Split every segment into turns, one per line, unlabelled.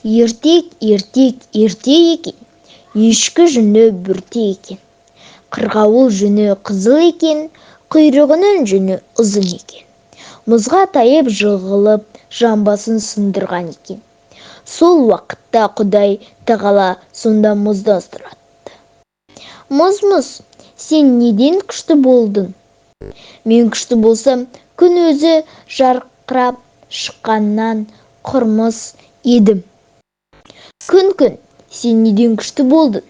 Ертек, ертек, ерте екен, ешкі жүні бүрте екен. Қырғауыл жүні қызыл екен, құйрығының жүні ұзын екен. Мұзға тайып жығылып, жамбасын сындырған екен. Сол уақытта Құдай тағала сонда мұздан сұрады. Мұз, сен неден күшті болдың? Мен күшті болсам, күн өзі жарқырап шыққаннан құрмыс едім. Күн, сен неден күшті болдың?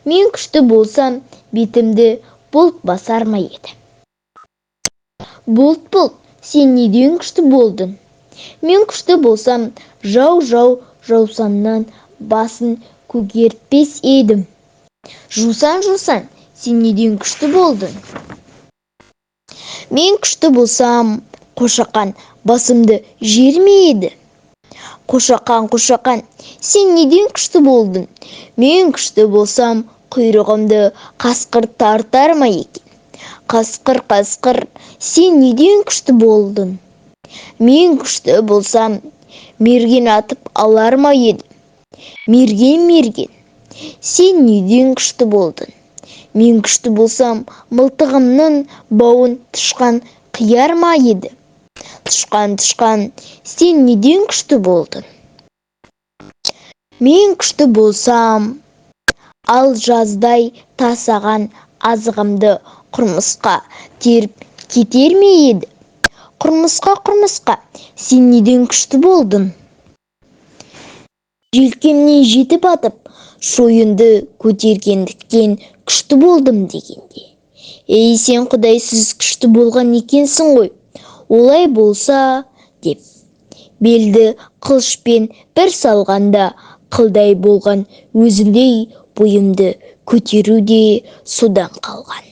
Мен күшті болсам, бетімді бұлт басар ма еді? Бұлт, сен неден күшті болдың? Мен күшті болсам, жаусаннан басын көгертпес едім. Жусан, сен неден күшті болдың? Мен күшті болсам, қошақан басымды жер ме еді? Қошақан, сен неден күшті болдың? Мен күшті болсам, құйрығымды қасқыр тартар ма екен? Қасқыр, сен неден күшті болдың? Мен күшті болсам, мерген атып алар ма еді? Мерген, сен неден күшті болдың? Мен күшті болсам, мылтығымның бауын тышқан қияр ма еді? Тышқан, сен неден күшті болдың? Мен күшті болсам, ал жаздай тасаған азығымды құрмысқа теріп кетер ме еді? Құрмысқа, сен неден күшті болдың? Желкемнен жетіп атып, шойынды көтергендіктен күшті болдым дегенде. Ей, сен Құдайсыз күшті болған екенсің ғой. Олай болса, деп белді қылышпен бір салғанда, қылдай болған өзіндей бойымды көтеру де содан қалған.